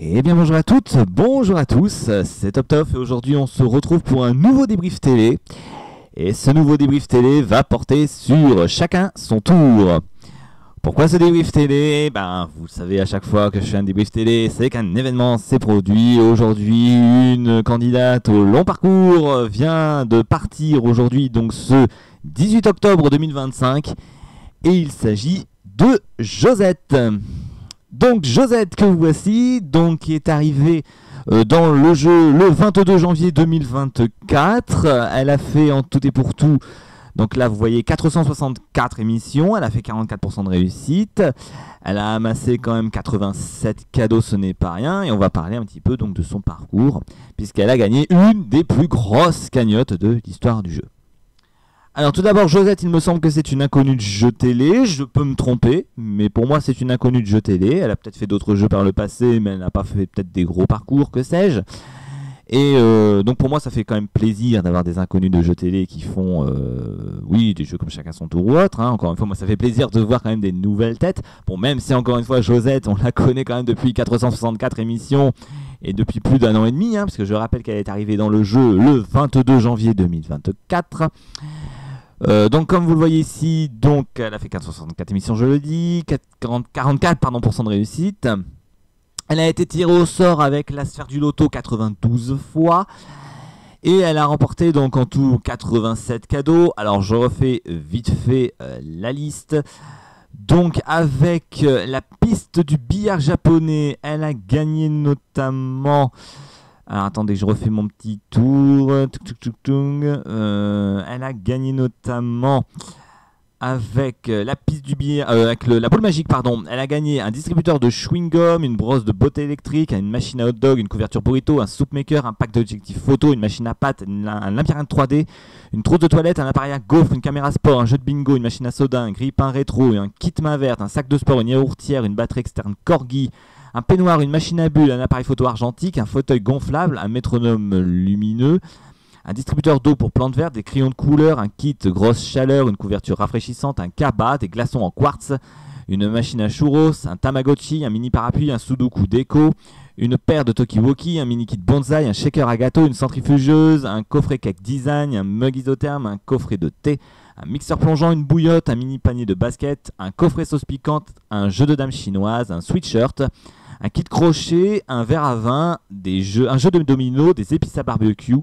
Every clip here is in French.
Eh bien bonjour à toutes, bonjour à tous, c'est Top Top et aujourd'hui on se retrouve pour un nouveau débrief télé. Et ce nouveau débrief télé va porter sur chacun son tour. Pourquoi ce débrief télé? Vous le savez à chaque fois que je fais un débrief télé, c'est qu'un événement s'est produit. Aujourd'hui, une candidate au long parcours vient de partir aujourd'hui, donc ce 18 octobre 2025. Et il s'agit de Josette. Donc Josette que voici, donc qui est arrivée dans le jeu le 22 janvier 2024. Elle a fait en tout et pour tout, donc là vous voyez 464 émissions, elle a fait 44% de réussite. Elle a amassé quand même 87 cadeaux, ce n'est pas rien. Et on va parler un petit peu donc de son parcours, puisqu'elle a gagné une des plus grosses cagnottes de l'histoire du jeu. Alors tout d'abord, Josette, il me semble que c'est une inconnue de jeu télé, je peux me tromper, mais pour moi c'est une inconnue de jeu télé. Elle a peut-être fait d'autres jeux par le passé, mais elle n'a pas fait peut-être des gros parcours, que sais-je. Et donc pour moi ça fait quand même plaisir d'avoir des inconnus de jeux télé qui font, oui, des jeux comme Chacun son tour ou autre. Encore une fois, moi ça fait plaisir de voir quand même des nouvelles têtes. Bon, même si encore une fois Josette, on la connaît quand même depuis 464 émissions et depuis plus d'un an et demi, parce que je rappelle qu'elle est arrivée dans le jeu le 22 janvier 2024. Donc comme vous le voyez ici, donc elle a fait 464 émissions, je le dis, 44% de réussite. Elle a été tirée au sort avec la sphère du loto 92 fois. Et elle a remporté donc en tout 87 cadeaux. Alors je refais vite fait la liste. Donc avec la piste du billard japonais, elle a gagné notamment... Alors attendez, je refais mon petit tour. Elle a gagné notamment avec la piste du billard, avec la boule magique, pardon. Elle a gagné un distributeur de chewing-gum, une brosse de botte électrique, une machine à hot dog, une couverture burrito, un soup maker, un pack d'objectifs photo, une machine à pâte, un labyrinthe 3D, une trousse de toilette, un appareil à gaufre, une caméra sport, un jeu de bingo, une machine à soda, un grille-pain rétro, un kit main verte, un sac de sport, une yaourtière, une batterie externe Corgi, un peignoir, une machine à bulles, un appareil photo argentique, un fauteuil gonflable, un métronome lumineux, un distributeur d'eau pour plantes vertes, des crayons de couleur, un kit grosse chaleur, une couverture rafraîchissante, un cabas, des glaçons en quartz, une machine à churros, un tamagotchi, un mini parapluie, un sudoku déco, une paire de Tokiwoki, un mini kit bonsaï, un shaker à gâteau, une centrifugeuse, un coffret cake design, un mug isotherme, un coffret de thé, un mixeur plongeant, une bouillotte, un mini panier de basket, un coffret sauce piquante, un jeu de dames chinoise, un sweatshirt, un kit crochet, un verre à vin, un jeu de domino, des épices à barbecue,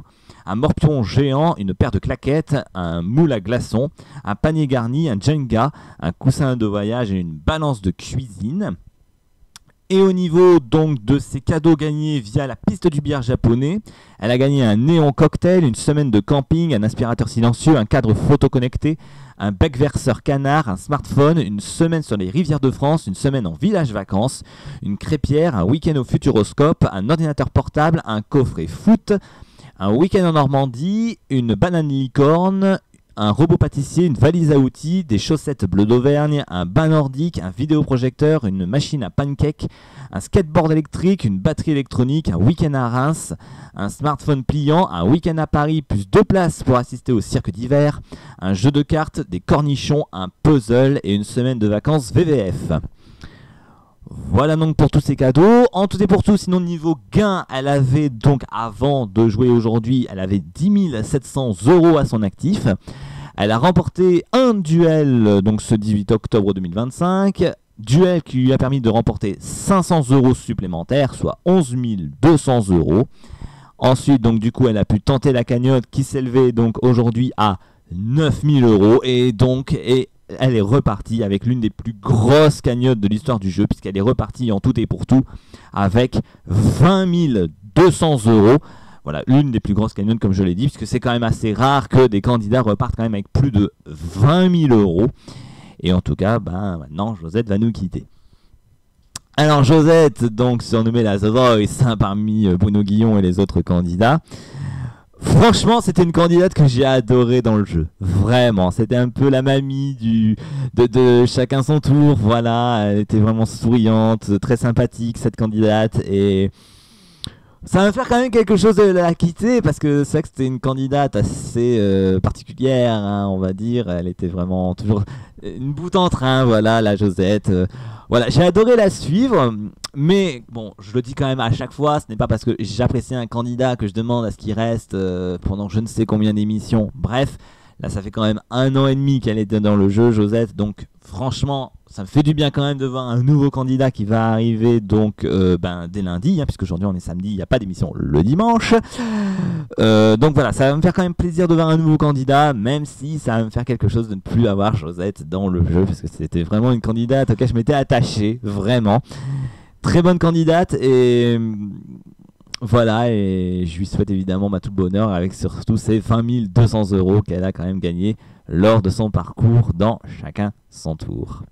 un morpion géant, une paire de claquettes, un moule à glaçons, un panier garni, un Jenga, un coussin de voyage et une balance de cuisine. Et au niveau donc de ses cadeaux gagnés via la piste du billard japonais, elle a gagné un néon cocktail, une semaine de camping, un aspirateur silencieux, un cadre photo connecté, un bec verseur canard, un smartphone, une semaine sur les rivières de France, une semaine en village vacances, une crêpière, un week-end au Futuroscope, un ordinateur portable, un coffret foot, un week-end en Normandie, une banane licorne, un robot pâtissier, une valise à outils, des chaussettes bleues d'Auvergne, un bain nordique, un vidéoprojecteur, une machine à pancakes, un skateboard électrique, une batterie électronique, un week-end à Reims, un smartphone pliant, un week-end à Paris plus 2 places pour assister au cirque d'hiver, un jeu de cartes, des cornichons, un puzzle et une semaine de vacances VVF. Voilà donc pour tous ces cadeaux. En tout et pour tout, sinon niveau gain, elle avait donc avant de jouer aujourd'hui, elle avait 10 700 € à son actif. Elle a remporté un duel donc ce 18 octobre 2025. Duel qui lui a permis de remporter 500 € supplémentaires, soit 11 200 €. Ensuite, donc du coup, elle a pu tenter la cagnotte qui s'élevait donc aujourd'hui à 9 000 € et donc elle est repartie avec l'une des plus grosses cagnottes de l'histoire du jeu, puisqu'elle est repartie en tout et pour tout avec 20 200 €. Voilà, l'une des plus grosses cagnottes, comme je l'ai dit, puisque c'est quand même assez rare que des candidats repartent quand même avec plus de 20 000 €. Et en tout cas, maintenant, Josette va nous quitter. Alors Josette, donc surnommée la The Voice parmi Bruno Guillon et les autres candidats. Franchement, c'était une candidate que j'ai adorée dans le jeu. Vraiment, c'était un peu la mamie de chacun son tour. Voilà, elle était vraiment souriante, très sympathique cette candidate. Et ça va me faire quand même quelque chose de la quitter parce que c'est vrai que c'était une candidate assez particulière, on va dire. Elle était vraiment toujours une boute en train, voilà, la Josette. Voilà, j'ai adoré la suivre, mais bon, je le dis quand même à chaque fois, ce n'est pas parce que j'apprécie un candidat que je demande à ce qu'il reste pendant je ne sais combien d'émissions. Bref, là ça fait quand même 1 an et demi qu'elle est dans le jeu, Josette, donc franchement, ça me fait du bien quand même de voir un nouveau candidat qui va arriver donc dès lundi, puisque aujourd'hui on est samedi, il n'y a pas d'émission le dimanche. Donc voilà, ça va me faire quand même plaisir de voir un nouveau candidat, même si ça va me faire quelque chose de ne plus avoir Josette dans le jeu, parce que c'était vraiment une candidate auquel je m'étais attaché, vraiment. Très bonne candidate, et voilà, et je lui souhaite évidemment tout le bonheur avec surtout ces 20 200 € qu'elle a quand même gagné lors de son parcours dans Chacun son tour.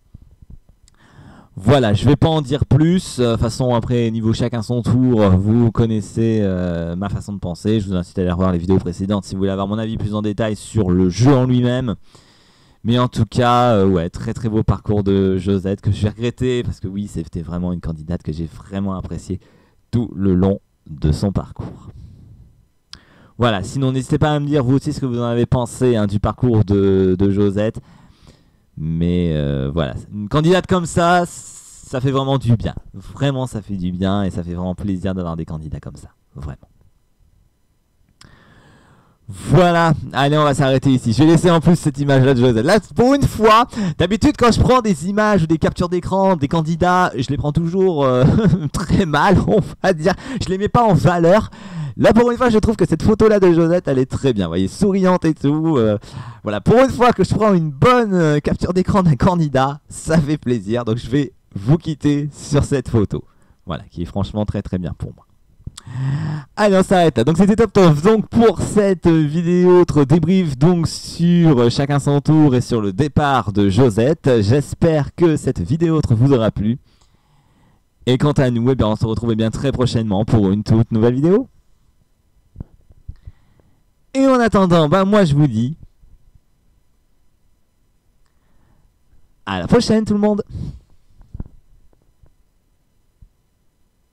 Voilà, je vais pas en dire plus. De toute façon, après, niveau Chacun son tour, vous connaissez ma façon de penser. Je vous incite à aller revoir les vidéos précédentes si vous voulez avoir mon avis plus en détail sur le jeu en lui-même. Mais en tout cas, ouais, très très beau parcours de Josette que je vais regretter parce que oui, c'était vraiment une candidate que j'ai vraiment appréciée tout le long de son parcours. Voilà, sinon n'hésitez pas à me dire vous aussi ce que vous en avez pensé du parcours de Josette. Mais voilà, une candidate comme ça fait vraiment du bien. Vraiment, ça fait du bien et ça fait vraiment plaisir d'avoir des candidats comme ça. Vraiment. Voilà, allez, on va s'arrêter ici. Je vais laisser en plus cette image-là de Josette. Là, pour une fois, d'habitude, quand je prends des images ou des captures d'écran des candidats, je les prends toujours très mal, on va dire. Je les mets pas en valeur. Là, pour une fois, je trouve que cette photo-là de Josette, elle est très bien. Vous voyez, souriante et tout. Voilà, pour une fois que je prends une bonne capture d'écran d'un candidat, ça fait plaisir. Donc, je vais vous quitter sur cette photo. Voilà, qui est franchement très très bien pour moi. Allez, on s'arrête là. Donc, c'était Top Top donc pour cette vidéo, autre débrief donc sur Chacun son tour et sur le départ de Josette. J'espère que cette vidéo autre vous aura plu. Et quant à nous, on se retrouve très prochainement pour une toute nouvelle vidéo. Et en attendant, moi je vous dis à la prochaine tout le monde.